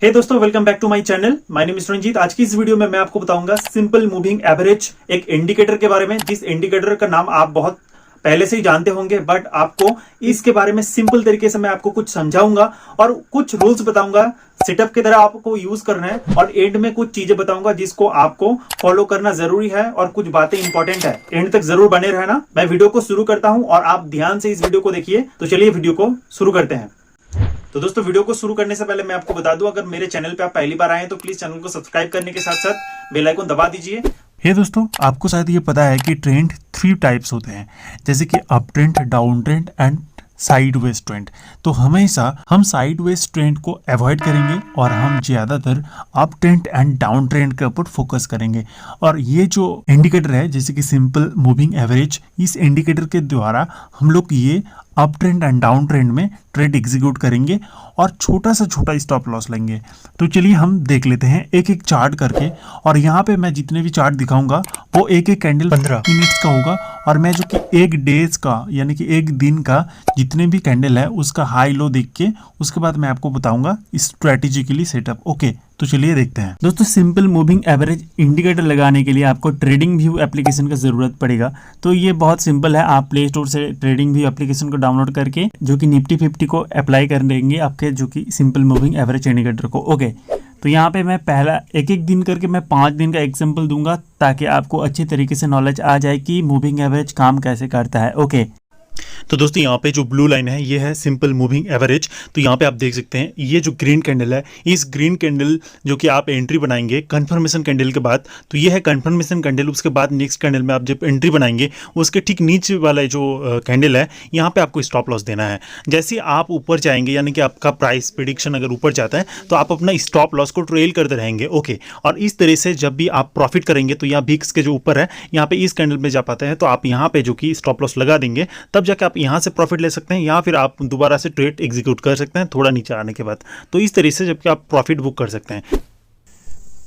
हे दोस्तों, welcome back to my channel. My name is Ranjit. आज की इस वीडियो में मैं आपको बताऊंगा सिंपल मूविंग एवरेज, एक इंडिकेटर के बारे में, जिस इंडिकेटर का नाम आप बहुत पहले से ही जानते होंगे, बट आपको इसके बारे में सिंपल तरीके से मैं आपको कुछ समझाऊंगा और कुछ रूल्स बताऊंगा। सेटअप की तरह आपको यूज करना है और एंड में कुछ चीजें बताऊंगा जिसको आपको फॉलो करना जरूरी है और कुछ बातें इंपॉर्टेंट है। एंड तक जरूर बने रहना। मैं वीडियो को शुरू करता हूं और आप ध्यान से इस वीडियो को देखिए। तो चलिए वीडियो को शुरू करते हैं। तो दोस्तों, वीडियो को शुरू करने से पहले मैं आपको बता दूं, अगर मेरे चैनल पे आप पहली बार आए हैं तो प्लीज चैनल को सब्सक्राइब करने के साथ साथ बेल आइकन दबा दीजिए। हे दोस्तों, आपको शायद ये पता है कि ट्रेंड 3 टाइप्स होते हैं, जैसे कि up trend, down trend and sideways trend. तो हमेशा हम साइडवेज ट्रेंड को अवॉइड करेंगे और हम ज़्यादातर up trend and down trend के ऊपर फोकस करेंगे। और ये जो इंडिकेटर है, जैसे कि सिंपल मूविंग एवरेज, इस इंडिकेटर के द्वारा हम लोग ये up trend and down trend में ट्रेड एग्जीक्यूट करेंगे और छोटा से छोटा स्टॉप लॉस लेंगे। तो चलिए हम देख लेते हैं एक एक चार्ट करके। और यहाँ पे मैं जितने भी चार्ट दिखाऊंगा वो एक एक कैंडल 15 मिनट्स का होगा, और मैं जो कि एक डेज का यानी कि एक दिन का जितने भी कैंडल है उसका हाई लो देख के उसके बाद मैं आपको बताऊंगा स्ट्रेटेजिकली सेटअप। ओके, तो चलिए देखते हैं। दोस्तों, सिंपल मूविंग एवरेज इंडिकेटर लगाने के लिए आपको ट्रेडिंग व्यू एप्लीकेशन का ज़रूरत पड़ेगा। तो ये बहुत सिंपल है। आप प्ले स्टोर से ट्रेडिंग व्यू एप्लीकेशन को डाउनलोड करके जो कि निफ्टी 50 को अप्लाई कर देंगे आपके जो कि सिंपल मूविंग एवरेज इंडिकेटर को। ओके, तो यहाँ पे मैं पहला एक एक दिन करके मैं 5 दिन का एग्जाम्पल दूंगा ताकि आपको अच्छे तरीके से नॉलेज आ जाए कि मूविंग एवरेज काम कैसे करता है। ओके, तो दोस्तों, यहाँ पे जो ब्लू लाइन है ये है सिंपल मूविंग एवरेज। तो यहाँ पे आप देख सकते हैं ये जो ग्रीन कैंडल है, इस ग्रीन कैंडल जो कि आप एंट्री बनाएंगे कंफर्मेशन कैंडल के बाद, तो ये है कंफर्मेशन कैंडल। उसके बाद नेक्स्ट कैंडल में आप जब एंट्री बनाएंगे उसके ठीक नीचे वाला जो कैंडल है यहाँ पे आपको स्टॉप लॉस देना है। जैसे आप ऊपर जाएंगे यानी कि आपका प्राइस प्रेडिक्शन अगर ऊपर जाता है तो आप अपना स्टॉप लॉस को ट्रेल करते रहेंगे। ओके, और इस तरह से जब भी आप प्रॉफिट करेंगे तो यहाँ VIX के जो ऊपर है यहाँ पे इस कैंडल में जा पाते हैं तो आप यहाँ पे जो कि स्टॉप लॉस लगा देंगे, तब जाके आप यहाँ से प्रॉफिट ले सकते हैं या फिर आप दोबारा से ट्रेड एग्जीक्यूट कर सकते हैं थोड़ा नीचे आने के बाद। तो इस तरीके से जबकि आप प्रॉफिट बुक कर सकते हैं।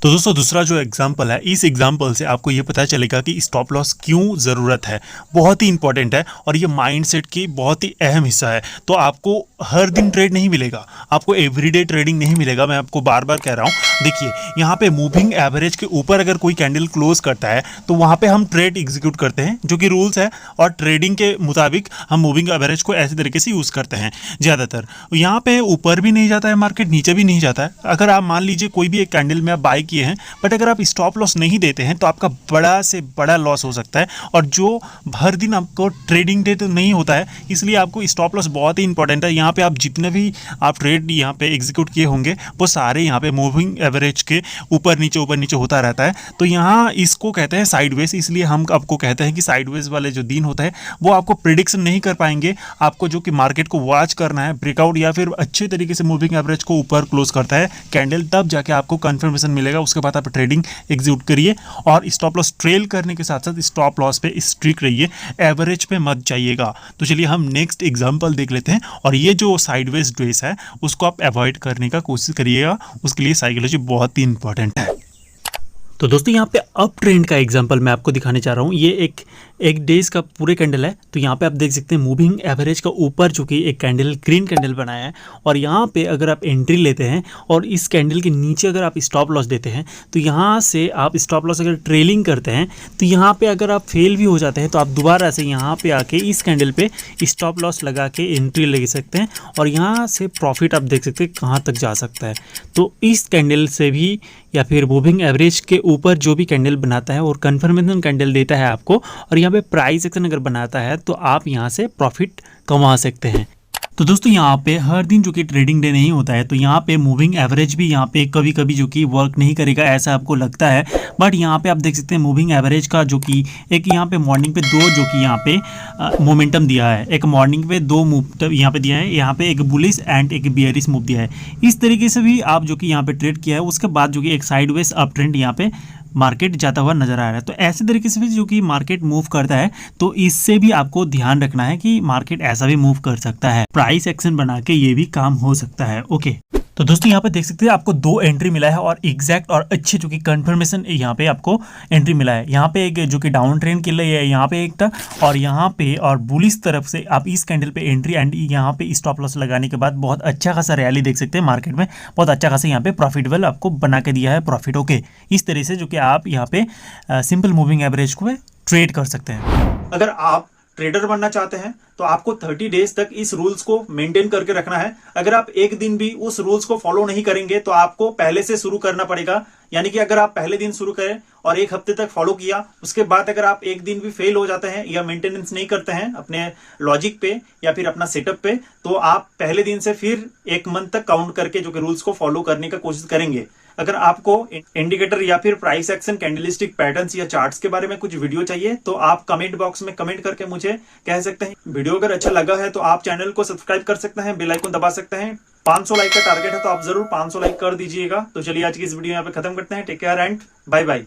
तो दोस्तों, दूसरा जो एग्जाम्पल है, इस एग्जाम्पल से आपको ये पता चलेगा कि स्टॉप लॉस क्यों ज़रूरत है। बहुत ही इंपॉर्टेंट है और ये माइंडसेट की बहुत ही अहम हिस्सा है। तो आपको हर दिन ट्रेड नहीं मिलेगा, आपको एवरीडे ट्रेडिंग नहीं मिलेगा। मैं आपको बार बार कह रहा हूँ। देखिए, यहाँ पे मूविंग एवरेज के ऊपर अगर कोई कैंडल क्लोज करता है तो वहाँ पे हम ट्रेड एग्जीक्यूट करते हैं, जो कि रूल्स है, और ट्रेडिंग के मुताबिक हम मूविंग एवरेज को ऐसे तरीके से यूज़ करते हैं ज़्यादातर। यहाँ पे ऊपर भी नहीं जाता है मार्केट, नीचे भी नहीं जाता है। अगर आप मान लीजिए कोई भी एक कैंडल में आप बाय किए हैं, बट अगर आप स्टॉप लॉस नहीं देते हैं तो आपका बड़ा से बड़ा लॉस हो सकता है। और जो हर दिन आपको ट्रेडिंग डे तो नहीं होता है, इसलिए आपको स्टॉप लॉस बहुत ही इंपॉर्टेंट है। यहाँ पे आप जितने भी आप ट्रेड यहाँ पे एग्जीक्यूट किए होंगे वो सारे यहाँ पे मूविंग एवरेज के ऊपर नीचे होता रहता है। तो यहाँ इसको कहते हैं साइडवेज, इसलिए हम आपको कहते हैं कि साइडवेज वाले जो दिन होता है वो आपको प्रिडिक्शन नहीं कर पाएंगे। आपको जो कि मार्केट को वॉच करना है, ब्रेकआउट या फिर अच्छे तरीके से मूविंग एवरेज को ऊपर क्लोज करता है कैंडल, तब जाके आपको कंफर्मेशन मिलेगा। उसके बाद आप ट्रेडिंग एग्जीक्यूट करिए और स्टॉप लॉस ट्रेल करने के साथ साथ स्टॉप लॉस पे स्ट्रिक्ट रहिए, एवरेज पे मत जाइएगा। तो चलिए हम नेक्स्ट एग्जांपल देख लेते हैं। और ये जो साइडवेज ड्रेस है उसको आप अवॉइड करने का कोशिश करिएगा, उसके लिए साइकोलॉजी बहुत ही इंपॉर्टेंट है। तो दोस्तों, यहाँ पे अप ट्रेंड का एग्जांपल मैं आपको दिखाने जा रहा हूँ। ये एक डेज का पूरे कैंडल है। तो यहाँ पे आप देख सकते हैं मूविंग एवरेज का ऊपर जो कि एक कैंडल ग्रीन कैंडल बनाया है, और यहाँ पे अगर आप एंट्री लेते हैं और इस कैंडल के नीचे अगर आप स्टॉप लॉस देते हैं तो यहाँ से आप स्टॉप लॉस अगर ट्रेलिंग करते हैं तो यहाँ पे अगर आप फेल भी हो जाते हैं तो आप दोबारा से यहाँ पे आके इस कैंडल पे स्टॉप लॉस लगा के एंट्री ले सकते हैं और यहाँ से प्रॉफिट आप देख सकते हैं कहाँ तक जा सकता है। तो इस कैंडल से भी या फिर मूविंग एवरेज के ऊपर जो भी कैंडल बनाता है और कंफर्मेशन कैंडल देता है आपको, और यहाँ पे प्राइस एक्शन अगर बनाता है तो आप यहाँ से प्रॉफिट कमा सकते हैं। तो दोस्तों, यहाँ पे हर दिन जो कि ट्रेडिंग डे नहीं होता है, तो यहाँ पे मूविंग एवरेज भी यहाँ पे कभी कभी जो कि वर्क नहीं करेगा ऐसा आपको लगता है। बट यहाँ पे आप देख सकते हैं मूविंग एवरेज का जो कि एक यहाँ पे मॉर्निंग पे दो जो कि यहाँ पे मोमेंटम दिया है, एक मॉर्निंग पे 2 मूव यहाँ पे दिया है, यहाँ पे एक बुलिश एंड एक बियरिश मूव दिया है। इस तरीके से भी आप जो कि यहाँ पे ट्रेड किया है, उसके बाद जो कि एक साइडवेज अप ट्रेंड यहाँ पे मार्केट जाता हुआ नजर आ रहा है। तो ऐसे तरीके से भी जो कि मार्केट मूव करता है, तो इससे भी आपको ध्यान रखना है कि मार्केट ऐसा भी मूव कर सकता है। प्राइस एक्शन बना के ये भी काम हो सकता है। ओके। तो दोस्तों यहाँ पे देख सकते हैं आपको 2 एंट्री मिला है और एग्जैक्ट और अच्छे जो कि कंफर्मेशन यहाँ पे आपको एंट्री मिला है। यहाँ पे एक जो कि डाउन ट्रेंड के लिए है, यहाँ पे एक था और यहाँ पे और बुलिश तरफ से आप इस कैंडल पे एंट्री एंड यहाँ पे स्टॉप लॉस लगाने के बाद बहुत अच्छा खासा रैली देख सकते हैं मार्केट में, बहुत अच्छा खासा यहाँ पे प्रॉफिटेबल आपको बना के दिया है प्रॉफिट। ओके, इस तरह से जो कि आप यहाँ पे सिंपल मूविंग एवरेज को ट्रेड कर सकते हैं। अगर आप ट्रेडर बनना चाहते हैं तो आपको 30 डेज तक इस रूल्स को मेंटेन करके रखना है। अगर आप एक दिन भी उस रूल्स को फॉलो नहीं करेंगे तो आपको पहले से शुरू करना पड़ेगा। यानी कि अगर आप पहले दिन शुरू करें और 1 हफ्ते तक फॉलो किया, उसके बाद अगर आप एक दिन भी फेल हो जाते हैं या मेंटेनेंस नहीं करते हैं अपने लॉजिक पे या फिर अपना सेटअप पे, तो आप पहले दिन से फिर 1 मंथ तक काउंट करके जो कि रूल्स को फॉलो करने का कोशिश करेंगे। अगर आपको इंडिकेटर या फिर प्राइस एक्शन, कैंडलस्टिक पैटर्न्स या चार्ट्स के बारे में कुछ वीडियो चाहिए तो आप कमेंट बॉक्स में कमेंट करके मुझे कह सकते हैं। वीडियो अगर अच्छा लगा है तो आप चैनल को सब्सक्राइब कर सकते हैं, बेल आइकन दबा सकते हैं। 500 लाइक का टारगेट है तो आप जरूर 500 लाइक कर दीजिएगा। तो चलिए आज की इस वीडियो यहाँ पे खत्म करते हैं। Take care and bye bye.